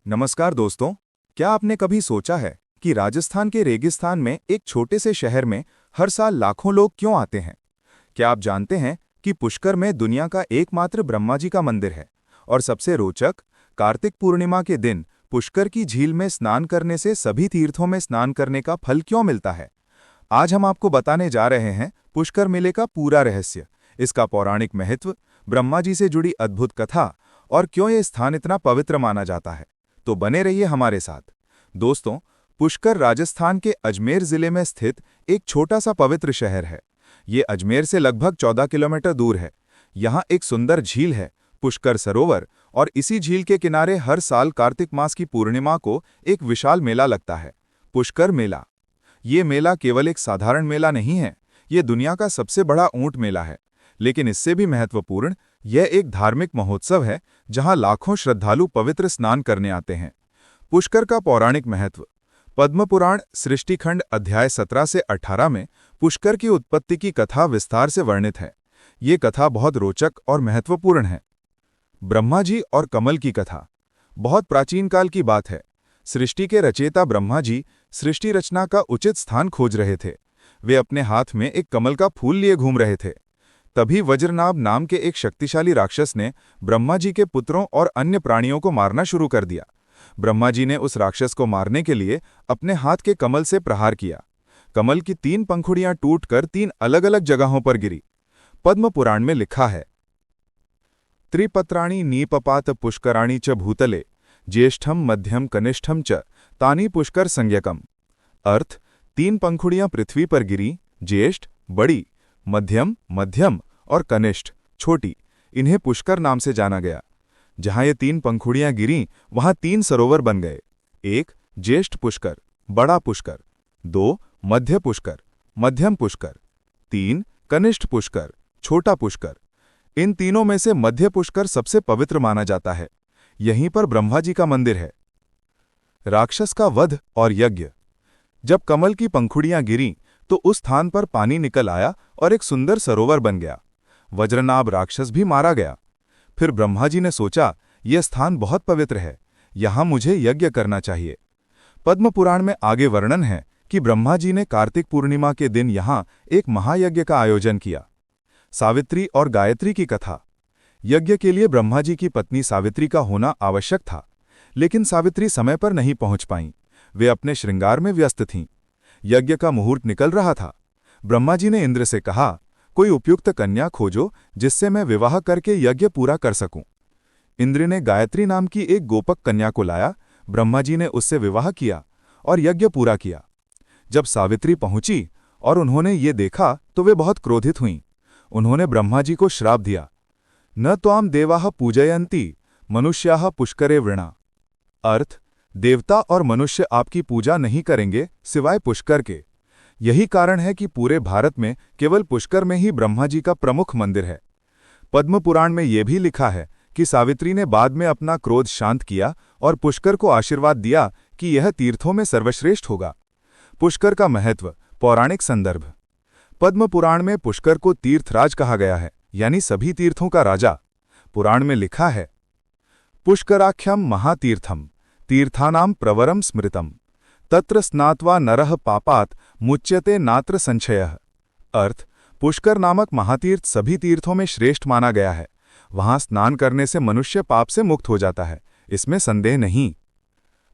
नमस्कार दोस्तों। क्या आपने कभी सोचा है कि राजस्थान के रेगिस्तान में एक छोटे से शहर में हर साल लाखों लोग क्यों आते हैं? क्या आप जानते हैं कि पुष्कर में दुनिया का एकमात्र ब्रह्मा जी का मंदिर है? और सबसे रोचक, कार्तिक पूर्णिमा के दिन पुष्कर की झील में स्नान करने से सभी तीर्थों में स्नान करने का फल क्यों मिलता है? आज हम आपको बताने जा रहे हैं पुष्कर मेले का पूरा रहस्य, इसका पौराणिक महत्व, ब्रह्मा जी से जुड़ी अद्भुत कथा और क्यों ये स्थान इतना पवित्र माना जाता है। तो बने रहिए हमारे साथ। दोस्तों, पुष्कर राजस्थान के अजमेर जिले में स्थित एक छोटा सा पवित्र शहर है। ये अजमेर से लगभग 14 किलोमीटर दूर है। यहाँ एक सुंदर झील है, पुष्कर सरोवर, और इसी झील के किनारे हर साल कार्तिक मास की पूर्णिमा को एक विशाल मेला लगता है, पुष्कर मेला। ये मेला केवल एक साधारण मेला नहीं है, ये दुनिया का सबसे बड़ा ऊंट मेला है। लेकिन इससे भी महत्वपूर्ण, यह एक धार्मिक महोत्सव है जहां लाखों श्रद्धालु पवित्र स्नान करने आते हैं। पुष्कर का पौराणिक महत्व। पद्म पुराण सृष्टिखंड अध्याय 17 से 18 में पुष्कर की उत्पत्ति की कथा विस्तार से वर्णित है। ये कथा बहुत रोचक और महत्वपूर्ण है। ब्रह्मा जी और कमल की कथा। बहुत प्राचीन काल की बात है। सृष्टि के रचयिता ब्रह्मा जी सृष्टि रचना का उचित स्थान खोज रहे थे। वे अपने हाथ में एक कमल का फूल लिए घूम रहे थे। तभी वज्रनाभ नाम के एक शक्तिशाली राक्षस ने ब्रह्मा जी के पुत्रों और अन्य प्राणियों को मारना शुरू कर दिया। ब्रह्मा जी ने उस राक्षस को मारने के लिए अपने हाथ के कमल से प्रहार किया। कमल की 3 पंखुड़ियां टूटकर 3 अलग अलग जगहों पर गिरी। पद्म पुराण में लिखा है, त्रिपत्राणि नीपपात पुष्कराणि च भूतले, ज्येष्ठम मध्यम कनिष्ठम च तानि पुष्कर संज्ञकम। अर्थ, 3 पंखुड़ियां पृथ्वी पर गिरी, ज्येष्ठ बड़ी, मध्यम मध्यम और कनिष्ठ छोटी। इन्हें पुष्कर नाम से जाना गया। जहां ये 3 पंखुड़ियां गिरीं वहां 3 सरोवर बन गए। 1 ज्येष्ठ पुष्कर, बड़ा पुष्कर। 2 मध्य पुष्कर, मध्यम पुष्कर। 3 कनिष्ठ पुष्कर, छोटा पुष्कर। इन तीनों में से मध्य पुष्कर सबसे पवित्र माना जाता है। यहीं पर ब्रह्मा जी का मंदिर है। राक्षस का वध और यज्ञ। जब कमल की पंखुड़ियां गिरीं तो उस स्थान पर पानी निकल आया और एक सुंदर सरोवर बन गया। वज्रनाभ राक्षस भी मारा गया। फिर ब्रह्मा जी ने सोचा, यह स्थान बहुत पवित्र है, यहां मुझे यज्ञ करना चाहिए। पद्म पुराण में आगे वर्णन है कि ब्रह्मा जी ने कार्तिक पूर्णिमा के दिन यहां एक महायज्ञ का आयोजन किया। सावित्री और गायत्री की कथा। यज्ञ के लिए ब्रह्मा जी की पत्नी सावित्री का होना आवश्यक था, लेकिन सावित्री समय पर नहीं पहुंच पाईं। वे अपने श्रृंगार में व्यस्त थीं। यज्ञ का मुहूर्त निकल रहा था। ब्रह्मा जी ने इंद्र से कहा, कोई उपयुक्त कन्या खोजो जिससे मैं विवाह करके यज्ञ पूरा कर सकूं। इंद्र ने गायत्री नाम की एक गोपक कन्या को लाया। ब्रह्मा जी ने उससे विवाह किया और यज्ञ पूरा किया। जब सावित्री पहुंची और उन्होंने ये देखा तो वे बहुत क्रोधित हुईं। उन्होंने ब्रह्मा जी को श्राप दिया, न त्वाम देवाः पूजयन्ति मनुष्याः पुष्करे वृणा। अर्थ, देवता और मनुष्य आपकी पूजा नहीं करेंगे सिवाय पुष्कर के। यही कारण है कि पूरे भारत में केवल पुष्कर में ही ब्रह्मा जी का प्रमुख मंदिर है। पद्म पुराण में यह भी लिखा है कि सावित्री ने बाद में अपना क्रोध शांत किया और पुष्कर को आशीर्वाद दिया कि यह तीर्थों में सर्वश्रेष्ठ होगा। पुष्कर का महत्व। पौराणिक संदर्भ। पद्म पुराण में पुष्कर को तीर्थराज कहा गया है, यानी सभी तीर्थों का राजा। पुराण में लिखा है, पुष्कराख्यम महातीर्थम तीर्थानां प्रवरम स्मृतम तत्र स्नात्वा नरः पापात् मुच्यते नात्र संशयः। अर्थ, पुष्कर नामक महातीर्थ सभी तीर्थों में श्रेष्ठ माना गया है। वहां स्नान करने से मनुष्य पाप से मुक्त हो जाता है, इसमें संदेह नहीं।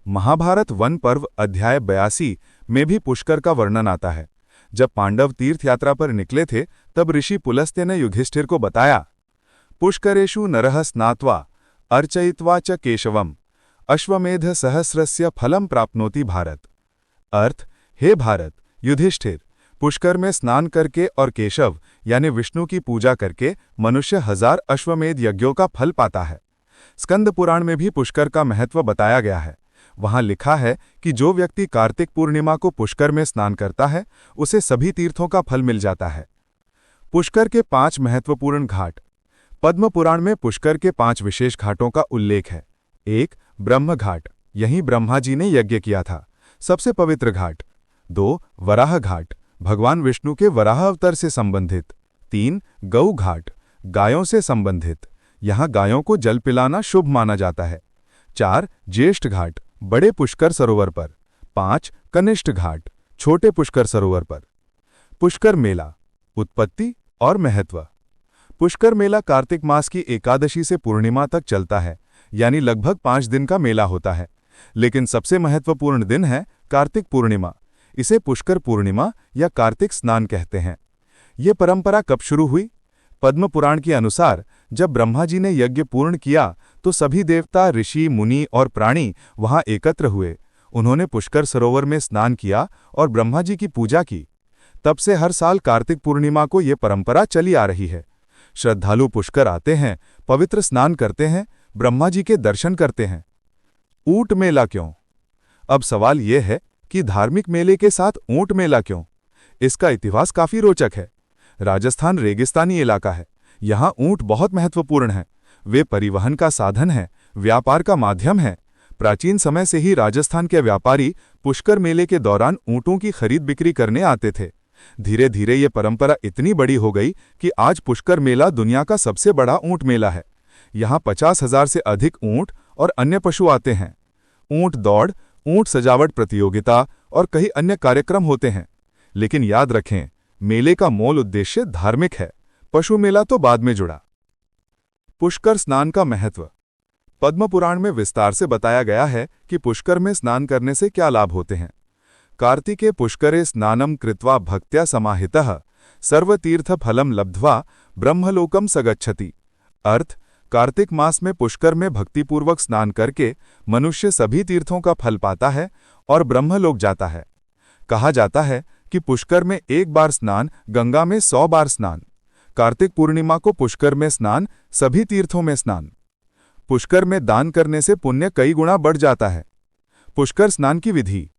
महाभारत वन पर्व अध्याय 82 में भी पुष्कर का वर्णन आता है। जब पांडव तीर्थ यात्रा पर निकले थे तब ऋषि पुलस्त्य ने युधिष्ठिर को बताया, पुष्करेषु नरः स्नात्वा अर्चयित्वा च केशवम अश्वमेध सहस्रस्य फलम प्राप्नोति भारत। अर्थ, हे भारत, युधिष्ठिर, पुष्कर में स्नान करके और केशव यानी विष्णु की पूजा करके मनुष्य 1000 अश्वमेध यज्ञों का फल पाता है। स्कंद पुराण में भी पुष्कर का महत्व बताया गया है। वहां लिखा है कि जो व्यक्ति कार्तिक पूर्णिमा को पुष्कर में स्नान करता है उसे सभी तीर्थों का फल मिल जाता है। पुष्कर के 5 महत्वपूर्ण घाट। पद्म पुराण में पुष्कर के 5 विशेष घाटों का उल्लेख है। 1 ब्रह्म घाट, यहीं ब्रह्मा जी ने यज्ञ किया था, सबसे पवित्र घाट। 2 वराह घाट, भगवान विष्णु के वराह अवतार से संबंधित। 3 गौ घाट, गायों से संबंधित, यहाँ गायों को जल पिलाना शुभ माना जाता है। 4 ज्येष्ठ घाट बड़े पुष्कर सरोवर पर। 5 कनिष्ठ घाट छोटे पुष्कर सरोवर पर। पुष्कर मेला उत्पत्ति और महत्व। पुष्कर मेला कार्तिक मास की एकादशी से पूर्णिमा तक चलता है, यानी लगभग 5 दिन का मेला होता है। लेकिन सबसे महत्वपूर्ण दिन है कार्तिक पूर्णिमा। इसे पुष्कर पूर्णिमा या कार्तिक स्नान कहते हैं। ये परंपरा कब शुरू हुई? पद्म पुराण के अनुसार जब ब्रह्मा जी ने यज्ञ पूर्ण किया तो सभी देवता, ऋषि, मुनि और प्राणी वहां एकत्र हुए। उन्होंने पुष्कर सरोवर में स्नान किया और ब्रह्मा जी की पूजा की। तब से हर साल कार्तिक पूर्णिमा को ये परंपरा चली आ रही है। श्रद्धालु पुष्कर आते हैं, पवित्र स्नान करते हैं, ब्रह्मा जी के दर्शन करते हैं। ऊंट मेला क्यों? अब सवाल यह है कि धार्मिक मेले के साथ ऊंट मेला क्यों? इसका इतिहास काफी रोचक है। राजस्थान रेगिस्तानी इलाका है। यहाँ ऊंट बहुत महत्वपूर्ण हैं। वे परिवहन का साधन है, व्यापार का माध्यम है। प्राचीन समय से ही राजस्थान के व्यापारी पुष्कर मेले के दौरान ऊंटों की खरीद बिक्री करने आते थे। धीरे धीरे ये परंपरा इतनी बड़ी हो गई कि आज पुष्कर मेला दुनिया का सबसे बड़ा ऊंट मेला है। यहाँ 50,000 से अधिक ऊंट और अन्य पशु आते हैं। ऊंट दौड़, ऊंट सजावट प्रतियोगिता और कई अन्य कार्यक्रम होते हैं। लेकिन याद रखें, मेले का मूल उद्देश्य धार्मिक है। पशु मेला तो बाद में जुड़ा। पुष्कर स्नान का महत्व। पद्म पुराण में विस्तार से बताया गया है कि पुष्कर में स्नान करने से क्या लाभ होते हैं। कार्तिके पुष्करे स्नानम कृत्वा भक्त्या समाहितः सर्वतीर्थ फलम लब्ध्वा ब्रह्मलोकम सगच्छति। अर्थ, कार्तिक मास में पुष्कर में भक्तिपूर्वक स्नान करके मनुष्य सभी तीर्थों का फल पाता है और ब्रह्मलोक जाता है। कहा जाता है कि पुष्कर में एक बार स्नान, गंगा में 100 बार स्नान। कार्तिक पूर्णिमा को पुष्कर में स्नान, सभी तीर्थों में स्नान। पुष्कर में दान करने से पुण्य कई गुना बढ़ जाता है। पुष्कर स्नान की विधि।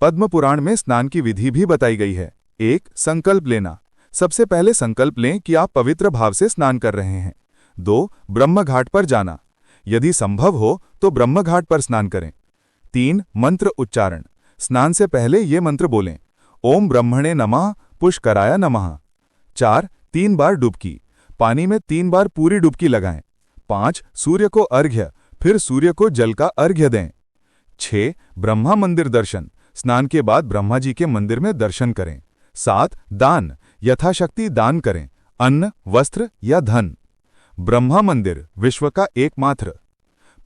पद्म पुराण में स्नान की विधि भी बताई गई है। 1 संकल्प लेना। सबसे पहले संकल्प लें कि आप पवित्र भाव से स्नान कर रहे हैं। 2 ब्रह्म घाट पर जाना। यदि संभव हो तो ब्रह्म घाट पर स्नान करें। 3 मंत्र उच्चारण। स्नान से पहले ये मंत्र बोलें, ओम ब्रह्मणे नमः, पुष्कराय नमः। 4 3 बार डुबकी। पानी में 3 बार पूरी डुबकी लगाएं। 5 सूर्य को अर्घ्य, फिर सूर्य को जल का अर्घ्य दें। 6 ब्रह्मा मंदिर दर्शन। स्नान के बाद ब्रह्मा जी के मंदिर में दर्शन करें। 7 दान। यथाशक्ति दान करें, अन्न, वस्त्र या धन। ब्रह्मा मंदिर विश्व का एकमात्र।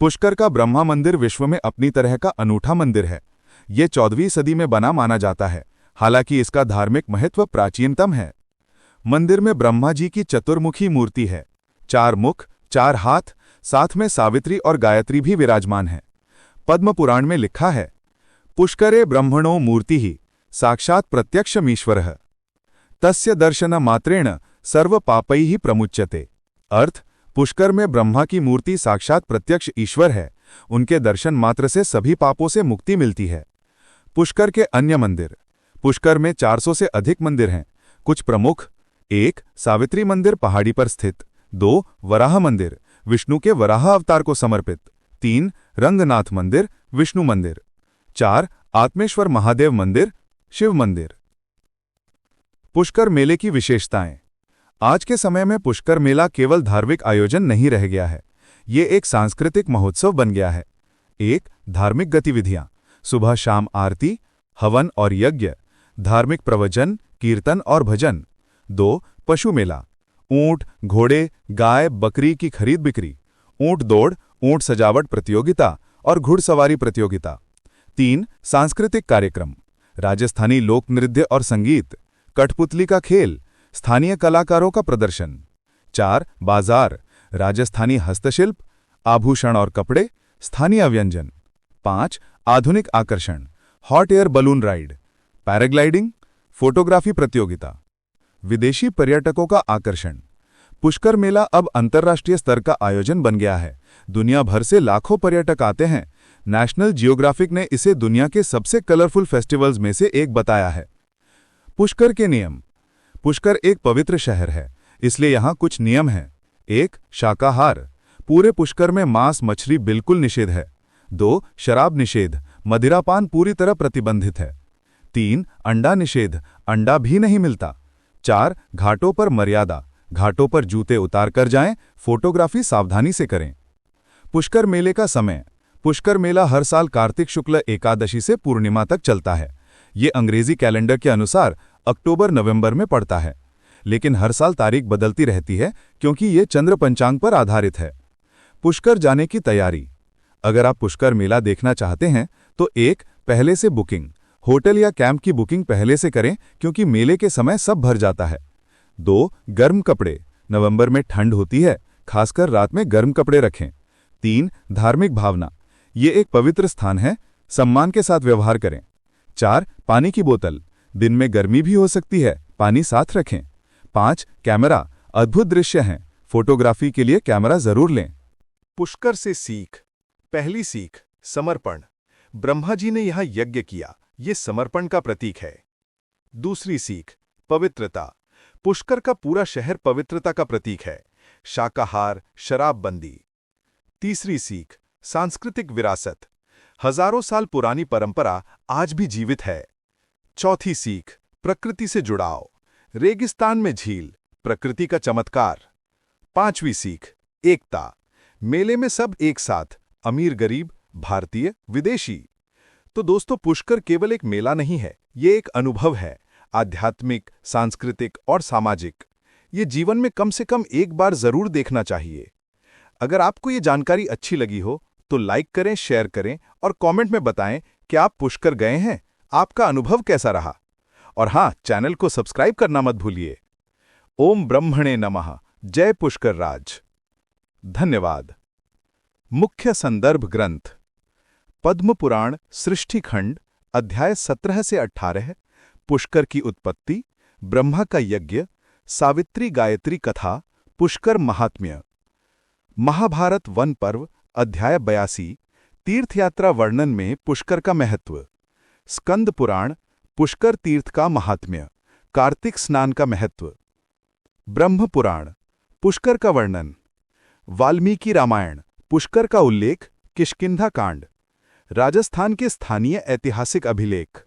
पुष्कर का ब्रह्मा मंदिर विश्व में अपनी तरह का अनूठा मंदिर है। ये 14वीं सदी में बना माना जाता है। हालांकि इसका धार्मिक महत्व प्राचीनतम है। मंदिर में ब्रह्मा जी की चतुर्मुखी मूर्ति है। 4 मुख, 4 हाथ, साथ में सावित्री और गायत्री भी विराजमान है। पद्म पुराण में लिखा है, पुष्करे ब्रह्मणो मूर्तिः साक्षात् प्रत्यक्षमीश्वरः तस्य दर्शन मात्रेण सर्व पापैः प्रमुच्यते। अर्थ, पुष्कर में ब्रह्मा की मूर्ति साक्षात प्रत्यक्ष ईश्वर है। उनके दर्शन मात्र से सभी पापों से मुक्ति मिलती है। पुष्कर के अन्य मंदिर। पुष्कर में 400 से अधिक मंदिर हैं। कुछ प्रमुख: 1 सावित्री मंदिर पहाड़ी पर स्थित। 2 वराह मंदिर, विष्णु के वराह अवतार को समर्पित। 3 रंगनाथ मंदिर, विष्णु मंदिर। 4 आत्मेश्वर महादेव मंदिर, शिव मंदिर। पुष्कर मेले की विशेषताएं। आज के समय में पुष्कर मेला केवल धार्मिक आयोजन नहीं रह गया है, ये एक सांस्कृतिक महोत्सव बन गया है। 1 धार्मिक गतिविधियां। सुबह शाम आरती, हवन और यज्ञ, धार्मिक प्रवचन, कीर्तन और भजन। 2 पशु मेला। ऊंट, घोड़े, गाय, बकरी की खरीद बिक्री। ऊंट दौड़, ऊंट सजावट प्रतियोगिता और घुड़सवारी प्रतियोगिता। 3 सांस्कृतिक कार्यक्रम। राजस्थानी लोक नृत्य और संगीत, कठपुतली का खेल, स्थानीय कलाकारों का प्रदर्शन। 4 बाजार, राजस्थानी हस्तशिल्प, आभूषण और कपड़े, स्थानीय व्यंजन। 5 आधुनिक आकर्षण, hot air balloon ride, paragliding, photography प्रतियोगिता। विदेशी पर्यटकों का आकर्षण। पुष्कर मेला अब अंतर्राष्ट्रीय स्तर का आयोजन बन गया है। दुनिया भर से लाखों पर्यटक आते हैं। नेशनल जियोग्राफिक ने इसे दुनिया के सबसे कलरफुल फेस्टिवल्स में से एक बताया है। पुष्कर के नियम। पुष्कर एक पवित्र शहर है, इसलिए यहाँ कुछ नियम हैं। 1 शाकाहार, पूरे पुष्कर में मांस मछली बिल्कुल निषेध है। 2 शराब निषेध, मदिरापान पूरी तरह प्रतिबंधित है। 3 अंडा निषेध, अंडा भी नहीं मिलता। 4 घाटों पर मर्यादा, घाटों पर जूते उतार कर जाएं, फोटोग्राफी सावधानी से करें। पुष्कर मेले का समय। पुष्कर मेला हर साल कार्तिक शुक्ल एकादशी से पूर्णिमा तक चलता है। ये अंग्रेजी कैलेंडर के अनुसार अक्टूबर-नवंबर में पड़ता है, लेकिन हर साल तारीख बदलती रहती है क्योंकि ये चंद्र पंचांग पर आधारित है। पुष्कर जाने की तैयारी। अगर आप पुष्कर मेला देखना चाहते हैं तो पहले से बुकिंग, होटल या कैंप की बुकिंग पहले से करें क्योंकि मेले के समय सब भर जाता है। 2. गर्म कपड़े। नवंबर में ठंड होती है, खासकर रात में गर्म कपड़े रखें। 3. धार्मिक भावना। ये एक पवित्र स्थान है, सम्मान के साथ व्यवहार करें। 4. पानी की बोतल। दिन में गर्मी भी हो सकती है, पानी साथ रखें। 5. कैमरा। अद्भुत दृश्य हैं, फोटोग्राफी के लिए कैमरा जरूर लें। पुष्कर से सीख। पहली सीख, समर्पण। ब्रह्मा जी ने यहां यज्ञ किया, ये समर्पण का प्रतीक है। दूसरी सीख, पवित्रता। पुष्कर का पूरा शहर पवित्रता का प्रतीक है, शाकाहार, शराबबंदी। तीसरी सीख, सांस्कृतिक विरासत। हजारों साल पुरानी परंपरा आज भी जीवित है। चौथी सीख, प्रकृति से जुड़ाव। रेगिस्तान में झील, प्रकृति का चमत्कार। पांचवी सीख, एकता। मेले में सब एक साथ, अमीर गरीब, भारतीय विदेशी। तो दोस्तों, पुष्कर केवल एक मेला नहीं है, ये एक अनुभव है, आध्यात्मिक, सांस्कृतिक और सामाजिक। ये जीवन में कम से कम एक बार जरूर देखना चाहिए। अगर आपको ये जानकारी अच्छी लगी हो तो लाइक करें, शेयर करें और कमेंट में बताएं कि आप पुष्कर गए हैं, आपका अनुभव कैसा रहा। और हाँ, चैनल को सब्सक्राइब करना मत भूलिए। ओम ब्रह्मणे नमः। जय पुष्कर राज। धन्यवाद। मुख्य संदर्भ ग्रंथ: पद्म पुराण, सृष्टि खंड, अध्याय 17 से 18, पुष्कर की उत्पत्ति, ब्रह्मा का यज्ञ, सावित्री गायत्री कथा, पुष्कर महात्म्य। महाभारत वन पर्व, अध्याय 82, तीर्थयात्रा वर्णन में पुष्कर का महत्व। स्कंद पुराण, पुष्कर तीर्थ का महात्म्य, कार्तिक स्नान का महत्व। ब्रह्म पुराण, पुष्कर का वर्णन। वाल्मीकि रामायण, पुष्कर का उल्लेख, किष्किंधा कांड। राजस्थान के स्थानीय ऐतिहासिक अभिलेख।